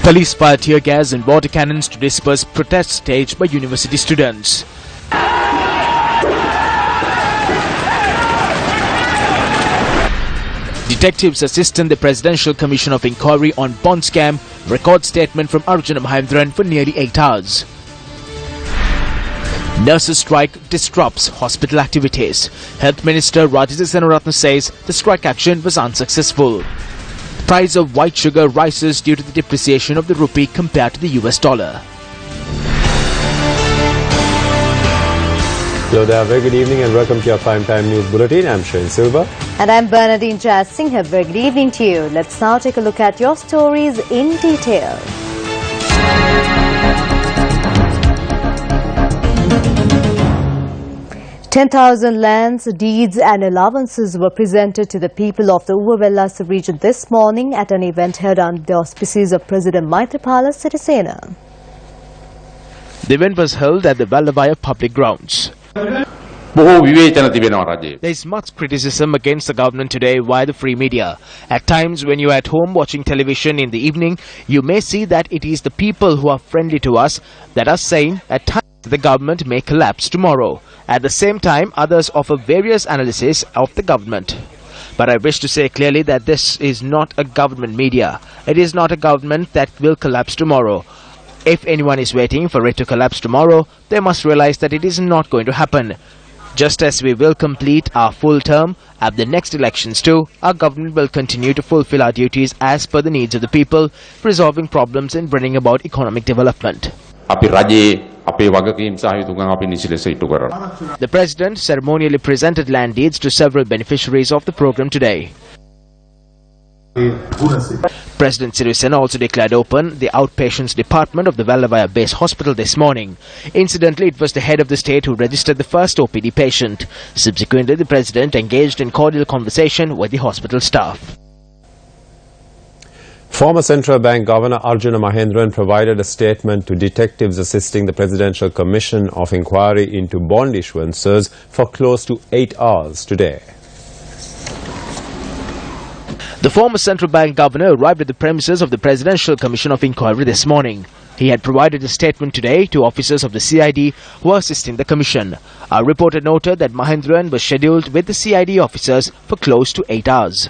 Police fired tear gas and water cannons to disperse protests staged by university students. Detectives assisting the Presidential Commission of Inquiry on Bond Scam record statement from Arjuna Mahendran for nearly 8 hours. Nurses strike disrupts hospital activities. Health Minister Rajendra Senaratne says the strike action was unsuccessful. Price of white sugar rises due to the depreciation of the rupee compared to the US dollar. Hello there, very good evening and welcome to your Primetime News Bulletin. I'm Shane Silva. And I'm Bernadine Jazz Singh. Very good evening to you. Let's now take a look at your stories in detail. $10,000 lands, deeds and allowances were presented to the people of the Uvavella sub-region this morning at an event held under the auspices of President Maithripala Sirisena. The event was held at the Vallavaya public grounds. There is much criticism against the government today via the free media. At times when you are at home watching television in the evening, you may see that it is the people who are friendly to us that are saying at times the government may collapse tomorrow. At the same time, others offer various analyses of the government. But I wish to say clearly that this is not a government media. It is not a government that will collapse tomorrow. If anyone is waiting for it to collapse tomorrow, they must realize that it is not going to happen. Just as we will complete our full term at the next elections too, our government will continue to fulfill our duties as per the needs of the people, resolving problems and bringing about economic development. The President ceremonially presented land deeds to several beneficiaries of the program today. President Sirisena also declared open the outpatients department of the Vallavaya base hospital this morning. Incidentally, it was the head of the state who registered the first OPD patient. Subsequently, the President engaged in cordial conversation with the hospital staff. Former Central Bank Governor Arjuna Mahendran provided a statement to detectives assisting the Presidential Commission of Inquiry into bond issuances for close to 8 hours today. The former Central Bank Governor arrived at the premises of the Presidential Commission of Inquiry this morning. He had provided a statement today to officers of the CID who are assisting the Commission. Our reporter noted that Mahendran was scheduled with the CID officers for close to 8 hours.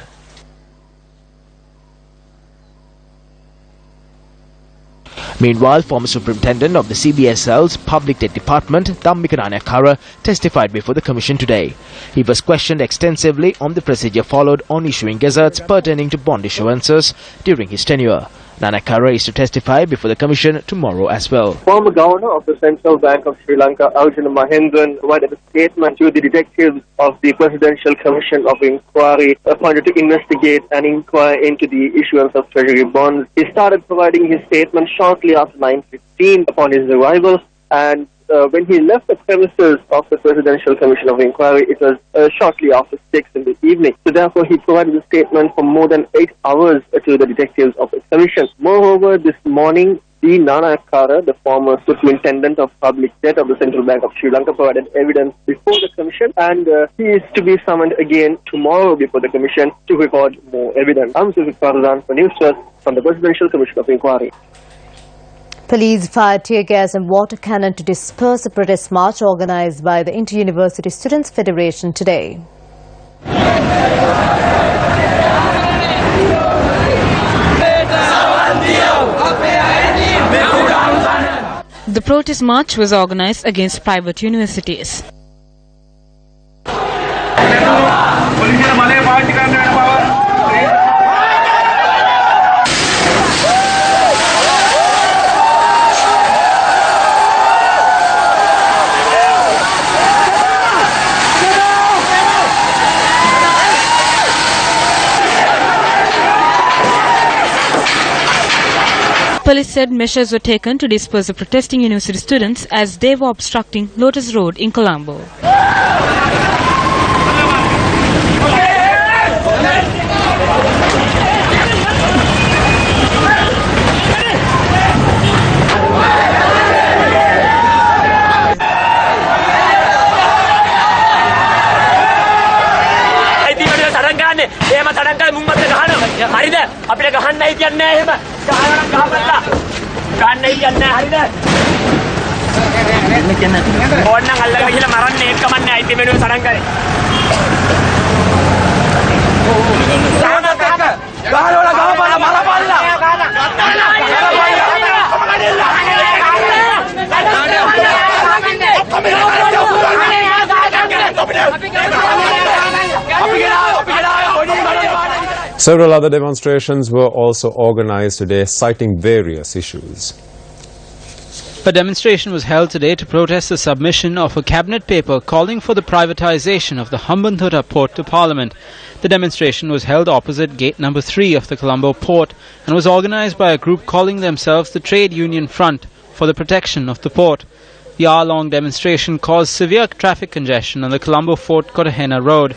Meanwhile, former Superintendent of the CBSL's Public Debt Department, Dhammika Nanayakara, testified before the Commission today. He was questioned extensively on the procedure followed on issuing gazettes pertaining to bond issuances during his tenure. Nanayakara is to testify before the Commission tomorrow as well. Former Governor of the Central Bank of Sri Lanka, Arjuna Mahendran, provided a statement to the detectives of the Presidential Commission of Inquiry appointed to investigate and inquire into the issuance of treasury bonds. He started providing his statement shortly after 9:15 upon his arrival, and when he left the premises of the Presidential Commission of Inquiry, it was shortly after 6 in the evening. So therefore, he provided a statement for more than 8 hours to the detectives of the Commission. Moreover, this morning, the Nanayakara, the former Superintendent of Public Debt of the Central Bank of Sri Lanka, provided evidence before the Commission, and he is to be summoned again tomorrow before the Commission to record more evidence. I'm Sujit Paradhan for Newsfirst from the Presidential Commission of Inquiry. Police fired tear gas and water cannon to disperse a protest march organised by the Inter-University Students' Federation today. The protest march was organised against private universities. Police said measures were taken to disperse the protesting university students as they were obstructing Lotus Road in Colombo. හරිද? අපිට ගහන්නයි කියන්නේ එහෙම. ගහනවා ගහපල්ලා. ගහන්නයි කියන්නේ හරිද? ඕන්නම් අල්ලගෙන ගිහලා මරන්නේ එක්කමන්නේ අයිති වෙනුව සරන් කරේ. ගහනවා ගහපල්ලා මරපල්ලා. Several other demonstrations were also organized today, citing various issues. A demonstration was held today to protest the submission of a cabinet paper calling for the privatization of the Hambantota port to Parliament. The demonstration was held opposite gate number 3 of the Colombo port and was organized by a group calling themselves the Trade Union Front for the protection of the port. The hour-long demonstration caused severe traffic congestion on the Colombo Fort Kotahena Road.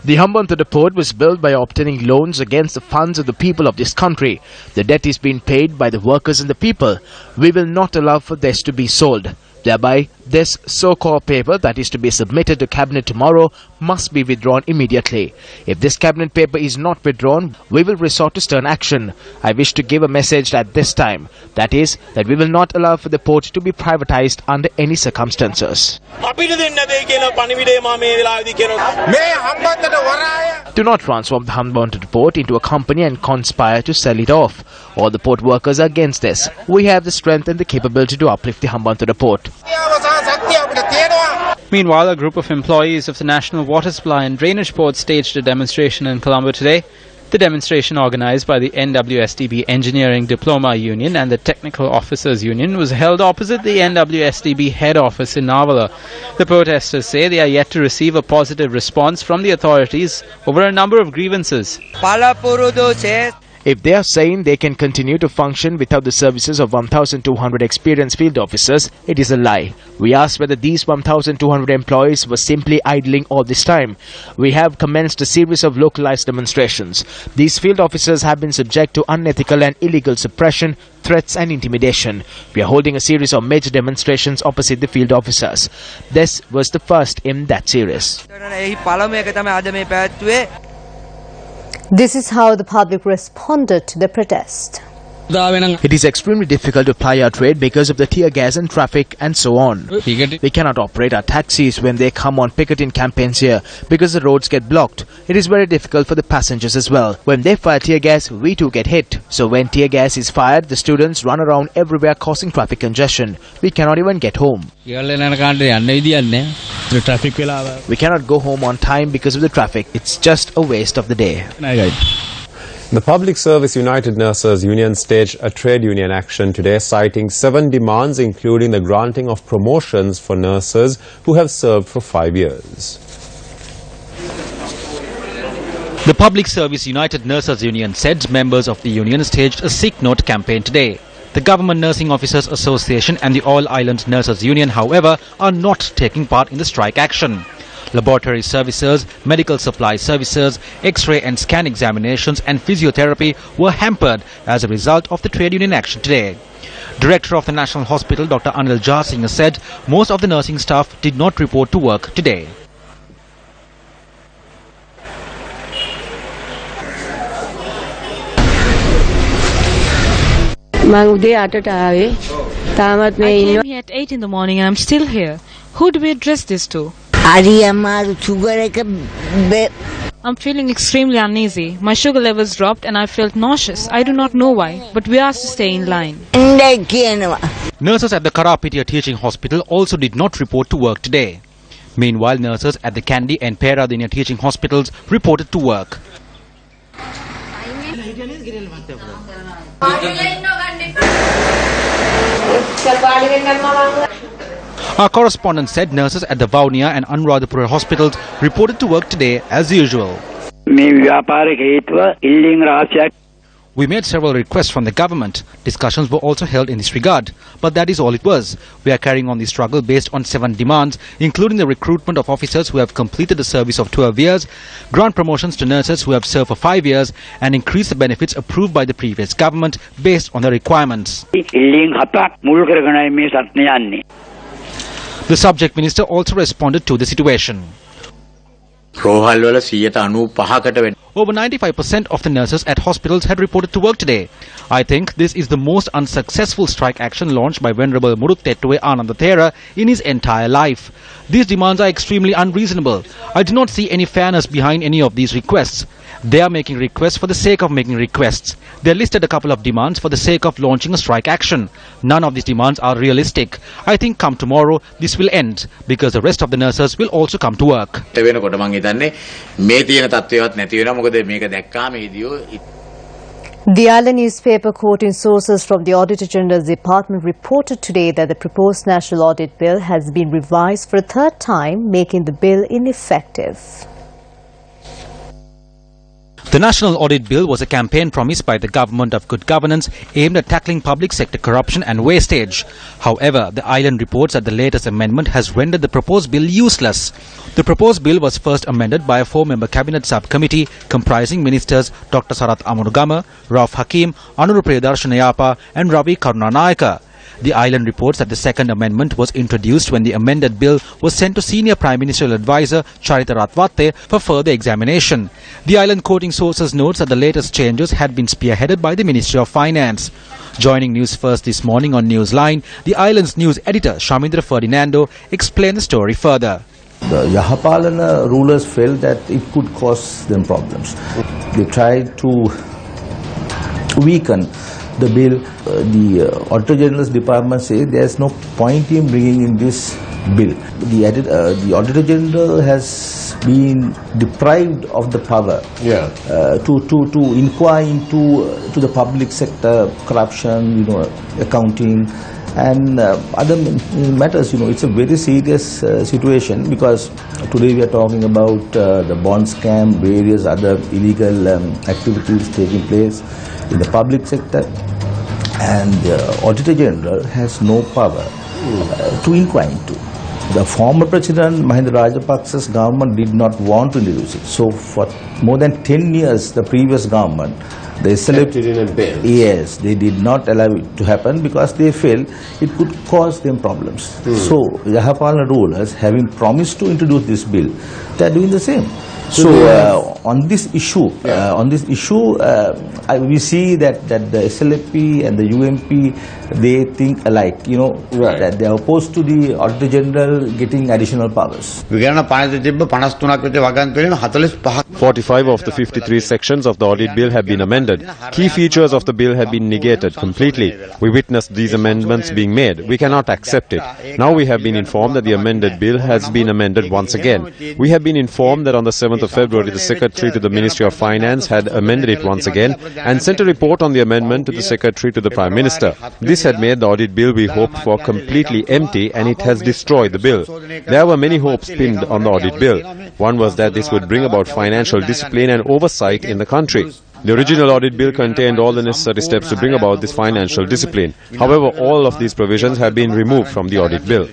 The Hambantota port was built by obtaining loans against the funds of the people of this country. The debt is being paid by the workers and the people. We will not allow for this to be sold. Thereby, this so-called paper that is to be submitted to Cabinet tomorrow must be withdrawn immediately. If this Cabinet paper is not withdrawn, we will resort to stern action. I wish to give a message at this time. That is, that we will not allow for the port to be privatized under any circumstances. Do not transform the Hambantota port into a company and conspire to sell it off. All the port workers are against this. We have the strength and the capability to uplift the Hambantota port. Meanwhile, a group of employees of the National Water Supply and Drainage Board staged a demonstration in Colombo today. The demonstration, organized by the NWSDB Engineering Diploma Union and the Technical Officers Union, was held opposite the NWSDB head office in Navala. The protesters say they are yet to receive a positive response from the authorities over a number of grievances. If they are saying they can continue to function without the services of 1,200 experienced field officers, it is a lie. We asked whether these 1,200 employees were simply idling all this time. We have commenced a series of localized demonstrations. These field officers have been subject to unethical and illegal suppression, threats and intimidation. We are holding a series of major demonstrations opposite the field officers. This was the first in that series. This is how the public responded to the protest. It is extremely difficult to ply our trade because of the tear gas and traffic and so on. We cannot operate our taxis when they come on picketing campaigns here because the roads get blocked. It is very difficult for the passengers as well. When they fire tear gas, we too get hit. So when tear gas is fired, the students run around everywhere causing traffic congestion. We cannot even get home. We cannot go home on time because of the traffic. It's just a waste of the day. The Public Service United Nurses Union staged a trade union action today, citing 7 demands, including the granting of promotions for nurses who have served for 5 years. The Public Service United Nurses Union said members of the union staged a sick note campaign today. The Government Nursing Officers Association and the All Island Nurses Union, however, are not taking part in the strike action. Laboratory services, medical supply services, X-ray and scan examinations and physiotherapy were hampered as a result of the trade union action today. Director of the National Hospital, Dr. Anil Jasinger, said most of the nursing staff did not report to work today. I came here at 8 in the morning and I'm still here. Who do we address this to? I'm feeling extremely uneasy. My sugar levels dropped and I felt nauseous. I do not know why, but we asked to stay in line. Nurses at the Karapitia Teaching Hospital also did not report to work today. Meanwhile, nurses at the Kandy and Peradeniya Teaching Hospitals reported to work. Our correspondent said nurses at the Vaunia and Anuradhapura hospitals We made several requests from the government. Discussions were also held in this regard. But that is all it was. We are carrying on the struggle based on 7 demands, including the recruitment of officers who have completed the service of 12 years, grant promotions to nurses who have served for 5 years, and increase the benefits approved by the previous government based on the requirements. The subject minister also responded to the situation. Over 95% of the nurses at hospitals had reported to work today. I think this is the most unsuccessful strike action launched by Venerable Muruttettuwe Anandathera in his entire life. These demands are extremely unreasonable. I do not see any fairness behind any of these requests. They are making requests for the sake of making requests. They listed a couple of demands for the sake of launching a strike action. None of these demands are realistic. I think come tomorrow, this will end because the rest of the nurses will also come to work. The island newspaper quoting sources from the Auditor General's Department reported today that the proposed National Audit Bill has been revised for a third time, making the bill ineffective. The National Audit Bill was a campaign promise by the government of good governance aimed at tackling public sector corruption and wastage. However, the island reports that the latest amendment has rendered the proposed bill useless. The proposed bill was first amended by a 4-member cabinet subcommittee comprising ministers Dr. Sarath Amunugama, Rauf Hakim, Anuru Priyadarshana and Ravi Karunanayaka. The island reports that the second amendment was introduced when the amended bill was sent to senior Prime Ministerial Advisor Charita Ratwatte for further examination. The island quoting sources notes that the latest changes had been spearheaded by the Ministry of Finance. Joining News First this morning on Newsline, the island's news editor Shamindra Ferdinando explained the story further. The Yahapalana rulers felt that it could cause them problems. They tried to weaken the bill. The Auditor General's Department says there is no point in bringing in this bill. The Auditor General has been deprived of the power to inquire into the public sector corruption, accounting and other matters. It's a very serious situation because today we are talking about the bond scam, various other illegal activities taking place in the public sector, and the Auditor General has no power to inquire into. The former President Mahinda Rajapaksa's government did not want to introduce it. So for more than 10 years, the previous government, they selected in advance. Yes, they did not allow it to happen because they felt it could cause them problems. So Yahapalana rulers, having promised to introduce this bill, they are doing the same. So on this issue, we see that the SLFP and the UMP, they think alike. That they are opposed to the Auditor General getting additional powers. 45 of the 53 sections of the audit bill have been amended. Key features of the bill have been negated completely. We witnessed these amendments being made. We cannot accept it. Now we have been informed that the amended bill has been amended once again. We have been informed that on the 7th of February, the Secretary to the Ministry of Finance had amended it once again and sent a report on the amendment to the Secretary to the Prime Minister. This had made the audit bill we hoped for completely empty, and it has destroyed the bill. There were many hopes pinned on the audit bill. One was that this would bring about financial discipline and oversight in the country. The original audit bill contained all the necessary steps to bring about this financial discipline. However, all of these provisions have been removed from the audit bill.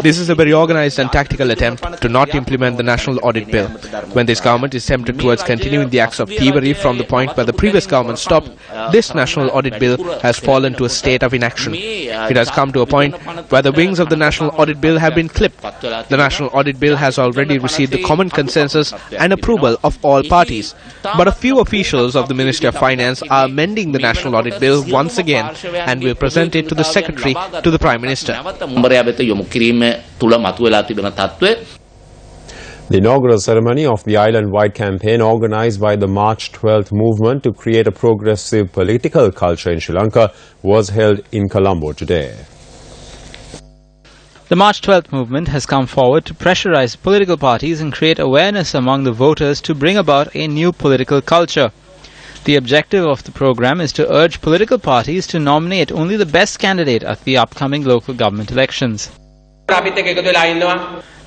This is a very organized and tactical attempt to not implement the National Audit Bill. When this government is tempted towards continuing the acts of thievery from the point where the previous government stopped, this National Audit Bill has fallen to a state of inaction. It has come to a point where the wings of the National Audit Bill have been clipped. The National Audit Bill has already received the common consensus and approval of all parties. But a few officials of the Ministry of Finance are amending the National Audit Bill once again and will present it to the Secretary to the Prime Minister. The inaugural ceremony of the island-wide campaign organized by the March 12th movement to create a progressive political culture in Sri Lanka was held in Colombo today. The March 12th movement has come forward to pressurize political parties and create awareness among the voters to bring about a new political culture. The objective of the program is to urge political parties to nominate only the best candidate at the upcoming local government elections.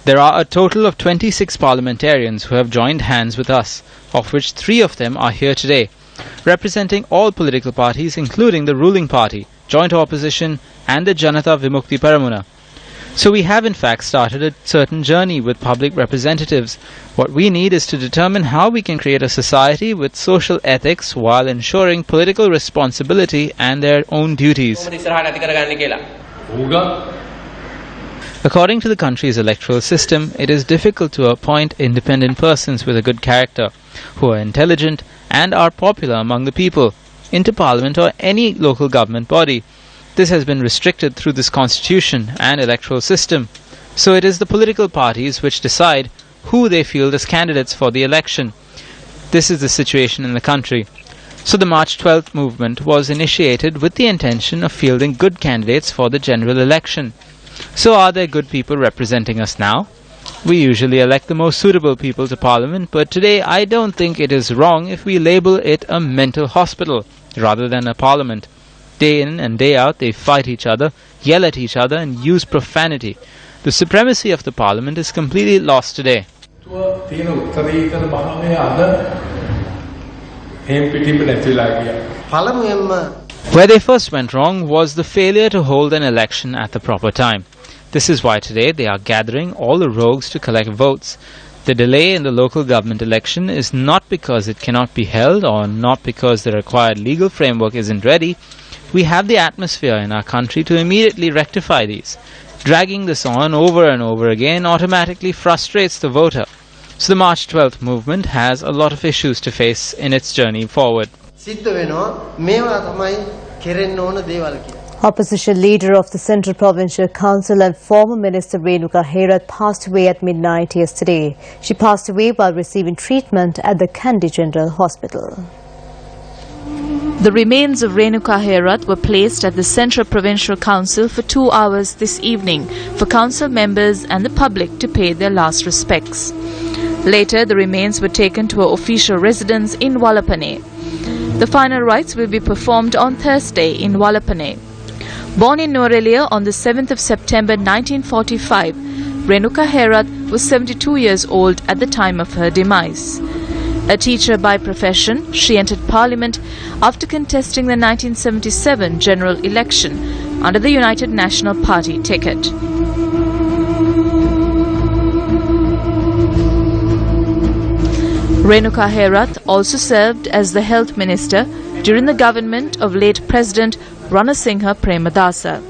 There are a total of 26 parliamentarians who have joined hands with us, of which 3 of them are here today, representing all political parties including the ruling party, joint opposition and the Janata Vimukti Paramuna. So we have in fact started a certain journey with public representatives. What we need is to determine how we can create a society with social ethics while ensuring political responsibility and their own duties. According to the country's electoral system, it is difficult to appoint independent persons with a good character, who are intelligent and are popular among the people, into parliament or any local government body. This has been restricted through this constitution and electoral system. So it is the political parties which decide who they field as candidates for the election. This is the situation in the country. So the March 12th movement was initiated with the intention of fielding good candidates for the general election. So are there good people representing us now? We usually elect the most suitable people to parliament, but today I don't think it is wrong if we label it a mental hospital rather than a parliament. Day in and day out they fight each other, yell at each other and use profanity. The supremacy of the parliament is completely lost today. Where they first went wrong was the failure to hold an election at the proper time. This is why today they are gathering all the rogues to collect votes. The delay in the local government election is not because it cannot be held or not because the required legal framework isn't ready. We have the atmosphere in our country to immediately rectify these. Dragging this on over and over again automatically frustrates the voter. So the March 12th movement has a lot of issues to face in its journey forward. Opposition leader of the Central Provincial Council and former Minister Renuka passed away at midnight yesterday. She passed away while receiving treatment at the Kandy General Hospital. The remains of Renuka were placed at the Central Provincial Council for 2 hours this evening for council members and the public to pay their last respects. Later, the remains were taken to her official residence in Wallapane. The final rites will be performed on Thursday in Wallapane. Born in Norelia on the 7th of September 1945, Renuka was 72 years old at the time of her demise. A teacher by profession, she entered Parliament after contesting the 1977 general election under the United National Party ticket. Renuka also served as the Health Minister during the government of late President Ranasinghe Premadasa.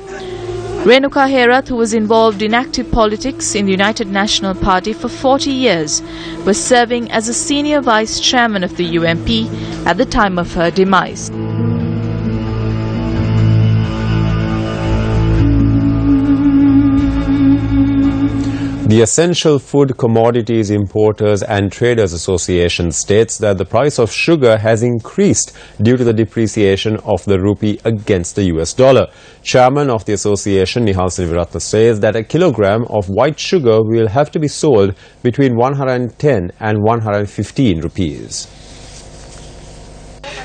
Renuka who was involved in active politics in the United National Party for 40 years, was serving as a senior vice chairman of the UNP at the time of her demise. The Essential Food Commodities Importers and Traders Association states that the price of sugar has increased due to the depreciation of the rupee against the US dollar. Chairman of the association, Nihal Siniviratna, says that a kilogram of white sugar will have to be sold between 110 and 115 rupees.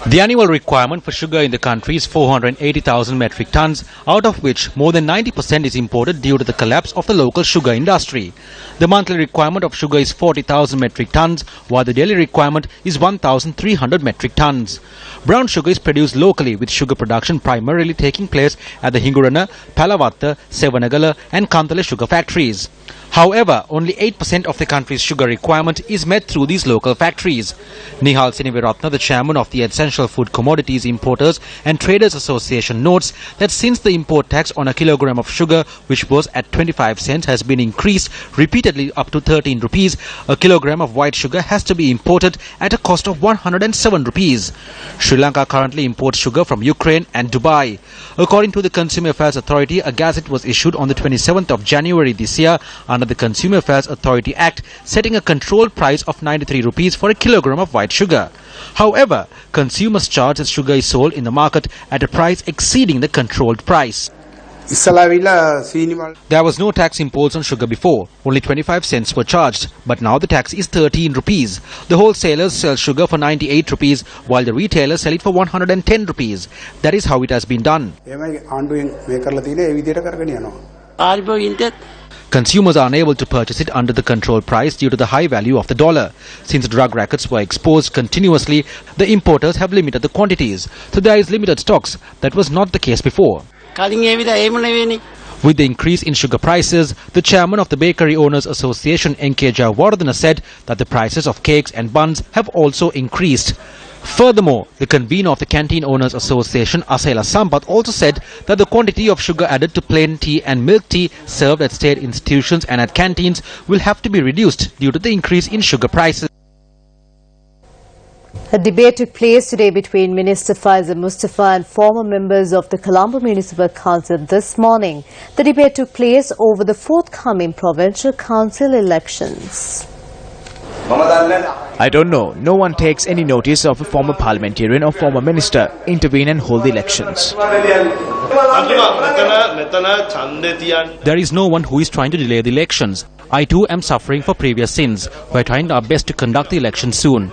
The annual requirement for sugar in the country is 480,000 metric tons, out of which more than 90% is imported due to the collapse of the local sugar industry. The monthly requirement of sugar is 40,000 metric tons, while the daily requirement is 1,300 metric tons. Brown sugar is produced locally, with sugar production primarily taking place at the Hingurana, Palavatta, Sevanagala and Kantale sugar factories. However, only 8% of the country's sugar requirement is met through these local factories. Nihal Siniviratna, the chairman of the Essential Food Commodities Importers and Traders Association, notes that since the import tax on a kilogram of sugar, which was at 25 cents, has been increased repeatedly up to 13 rupees, a kilogram of white sugar has to be imported at a cost of 107 rupees. Sri Lanka currently imports sugar from Ukraine and Dubai. According to the Consumer Affairs Authority, a gazette was issued on the 27th of January this year under the Consumer Affairs Authority Act, setting a controlled price of 93 rupees for a kilogram of white sugar. However, consumers charge that sugar is sold in the market at a price exceeding the controlled price. There was no tax imposed on sugar before. Only 25 cents were charged, but now the tax is 13 rupees. The wholesalers sell sugar for 98 rupees, while the retailers sell it for 110 rupees. That is how it has been done. Consumers are unable to purchase it under the control price due to the high value of the dollar. Since drug rackets were exposed continuously, the importers have limited the quantities, so there is limited stocks. That was not the case before. With the increase in sugar prices, the chairman of the Bakery Owners Association, N.K. Jayawardena, said that the prices of cakes and buns have also increased. Furthermore, the convener of the Canteen Owners Association, Asela Sampath, also said that the quantity of sugar added to plain tea and milk tea served at state institutions and at canteens will have to be reduced due to the increase in sugar prices. A debate took place today between Minister Faisal Mustafa and former members of the Colombo Municipal Council this morning. The debate took place over the forthcoming Provincial Council elections. I don't know. No one takes any notice of a former parliamentarian or former minister intervene and hold the elections. There is no one who is trying to delay the elections. I too am suffering for previous sins. We are trying our best to conduct the election soon.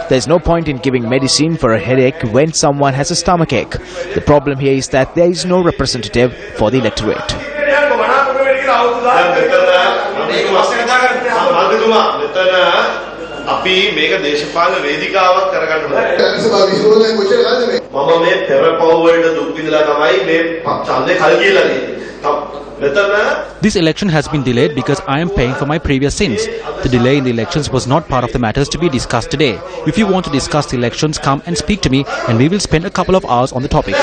There's no point in giving medicine for a headache when someone has a stomachache. The problem here is that there is no representative for the electorate. This election has been delayed because I am paying for my previous sins. The delay in the elections was not part of the matters to be discussed today. If you want to discuss the elections, come and speak to me and we will spend a couple of hours on the topic.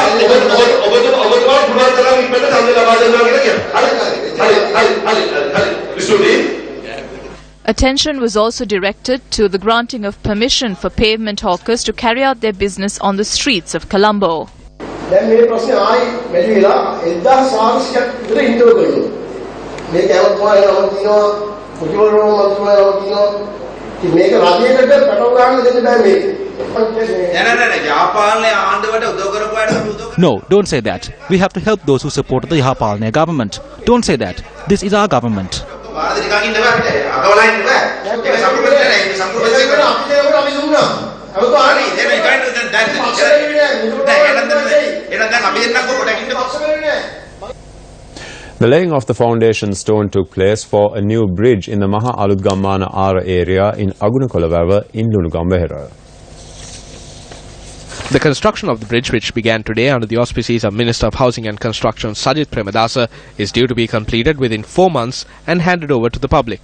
Attention was also directed to the granting of permission for pavement hawkers to carry out their business on the streets of Colombo. No, don't say that. We have to help those who support the Yahapalne government. Don't say that. This is our government. The laying of the foundation stone took place for a new bridge in the Maha Alutgammana Ara area in Agunakolawawa in Lunugambehera. The construction of the bridge, which began today under the auspices of Minister of Housing and Construction Sajid Premadasa, is due to be completed within 4 months and handed over to the public.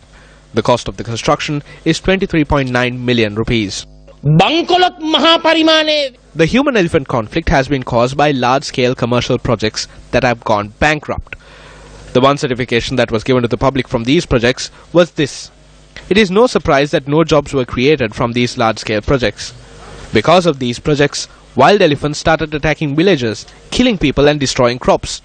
The cost of the construction is 23.9 million rupees. The human-elephant conflict has been caused by large-scale commercial projects that have gone bankrupt. The one certification that was given to the public from these projects was this. It is no surprise that no jobs were created from these large-scale projects. Because of these projects, wild elephants started attacking villages, killing people and destroying crops.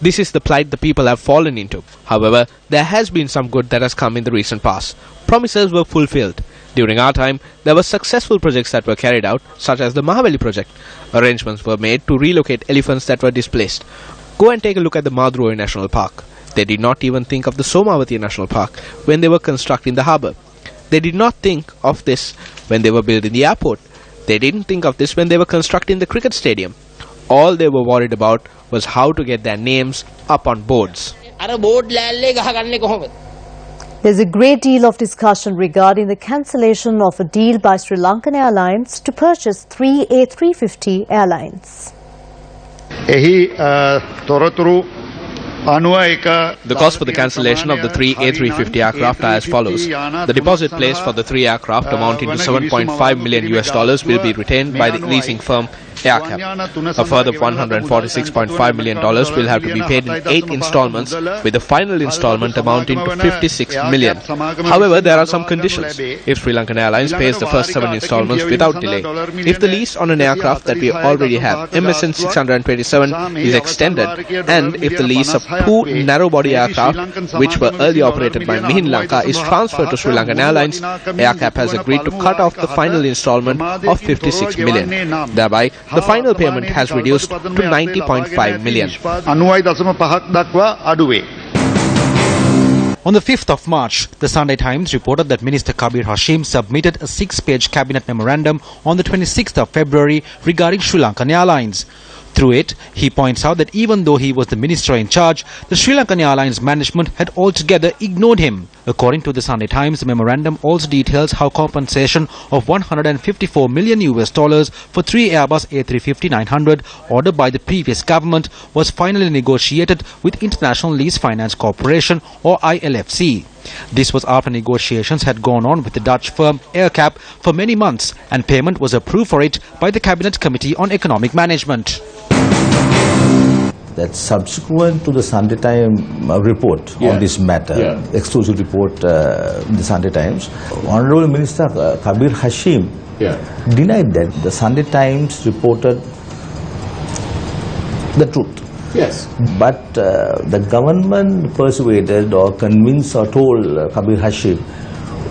This is the plight the people have fallen into. However, there has been some good that has come in the recent past. Promises were fulfilled. During our time, there were successful projects that were carried out, such as the Mahaveli project. Arrangements were made to relocate elephants that were displaced. Go and take a look at the Madruoi National Park. They did not even think of the Somavati National Park when they were constructing the harbour. They did not think of this when they were building the airport. They didn't think of this when they were constructing the cricket stadium. All they were worried about was how to get their names up on boards. There's a great deal of discussion regarding the cancellation of a deal by Sri Lankan Airlines to purchase 3 A350 airlines. The cost for the cancellation of the 3 A350 aircraft are as follows. The deposit placed for the 3 aircraft amounting to $7.5 million will be retained by the leasing firm AirCap. A further $146.5 million will have to be paid in 8 installments, with the final installment amounting to $56 million. However, there are some conditions. If Sri Lankan Airlines pays the first 7 installments without delay, if the lease on an aircraft that we already have, MSN 627, is extended, and if the lease of 2 narrow-body aircraft, which were earlier operated by Mihin Lanka, is transferred to Sri Lankan Airlines, AirCap has agreed to cut off the final installment of $56 million. Thereby, the final payment has reduced to $90.5 million. On the 5th of March, the Sunday Times reported that Minister Kabir Hashim submitted a 6-page cabinet memorandum on the 26th of February regarding Sri Lankan Airlines. Through it, he points out that even though he was the minister in charge, the Sri Lankan Airlines management had altogether ignored him. According to the Sunday Times, the memorandum also details how compensation of $154 million for 3 Airbus A350-900 ordered by the previous government was finally negotiated with International Lease Finance Corporation or ILFC. This was after negotiations had gone on with the Dutch firm AirCap for many months, and payment was approved for it by the Cabinet Committee on Economic Management. That subsequent to the Sunday Times report on this matter, exclusive report in the Sunday Times, Honorable Minister Kabir Hashim denied that the Sunday Times reported the truth. Yes. But the government persuaded or convinced or told Kabir Hashim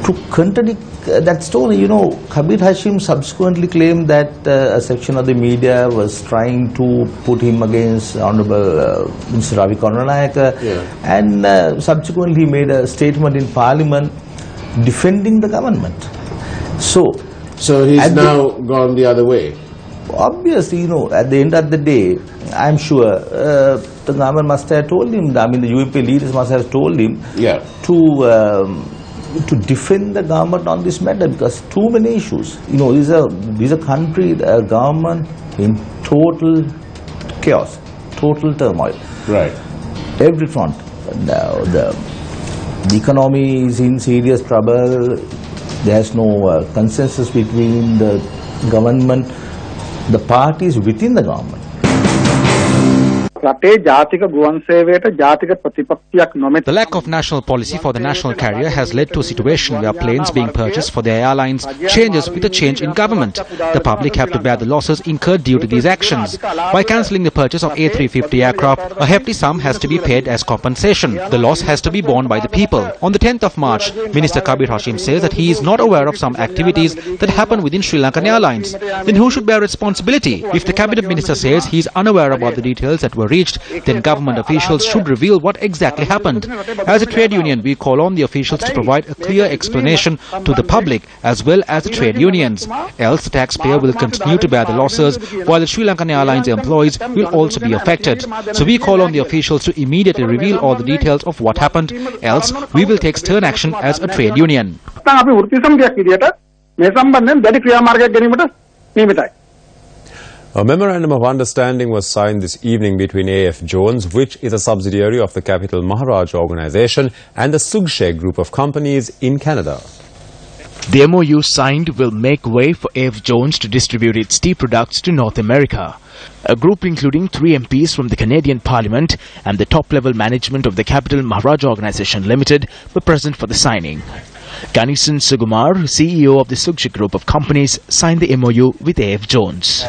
to contradict that story. You know, Kabir Hashim subsequently claimed that a section of the media was trying to put him against Honorable Mr. Ravi Karunanayake, and subsequently he made a statement in Parliament defending the government. So he's now gone the other way. Obviously, you know, at the end of the day, I'm sure the government must have told him, I mean the UMP leaders must have told him to defend the government on this matter, because too many issues. You know, these are country, a government in total chaos, total turmoil. Right. Every front. The economy is in serious trouble. There's no consensus between the government, the parties within the government. The lack of national policy for the national carrier has led to a situation where planes being purchased for their airlines changes with a change in government. The public have to bear the losses incurred due to these actions. By cancelling the purchase of A350 aircraft, a hefty sum has to be paid as compensation. The loss has to be borne by the people. On the 10th of March, Minister Kabir Hashim says that he is not aware of some activities that happen within Sri Lankan Airlines. Then who should bear responsibility? If the cabinet minister says he is unaware about the details that were reached, then government officials should reveal what exactly happened. As a trade union, we call on the officials to provide a clear explanation to the public as well as the trade unions. Else the taxpayer will continue to bear the losses, while the Sri Lankan Airlines employees will also be affected. So we call on the officials to immediately reveal all the details of what happened, else we will take stern action as a trade union. A memorandum of understanding was signed this evening between AF Jones, which is a subsidiary of the Capital Maharaj organization, and the Sugshe group of companies in Canada. The MOU signed will make way for AF Jones to distribute its tea products to North America. A group including 3 MPs from the Canadian Parliament and the top-level management of the Capital Maharaj Organization Limited were present for the signing. Ganesan Sugumar, CEO of the Sugshe group of companies, signed the MOU with AF Jones.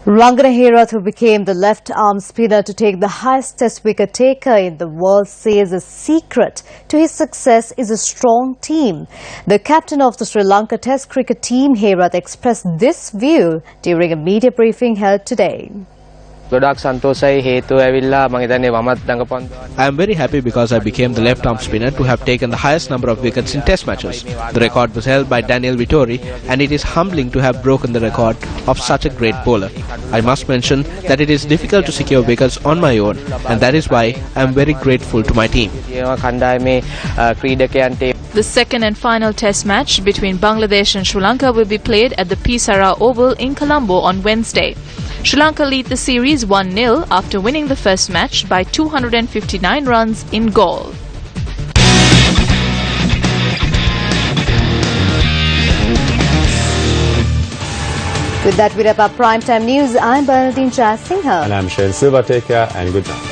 Rangana Herath, who became the left-arm spinner to take the highest test wicket taker in the world, says the secret to his success is a strong team. The captain of the Sri Lanka Test cricket team, Herath, expressed this view during a media briefing held today. I am very happy because I became the left-arm spinner to have taken the highest number of wickets in test matches. The record was held by Daniel Vittori, and it is humbling to have broken the record of such a great bowler. I must mention that it is difficult to secure wickets on my own, and that is why I am very grateful to my team. The second and final test match between Bangladesh and Sri Lanka will be played at the Pisara Oval in Colombo on Wednesday. Sri Lanka lead the series 1-0 after winning the first match by 259 runs in Galle. With that, we wrap up Primetime News. I'm Bernadine Jayasinghe. And I'm Shane Silva. Take care and good night.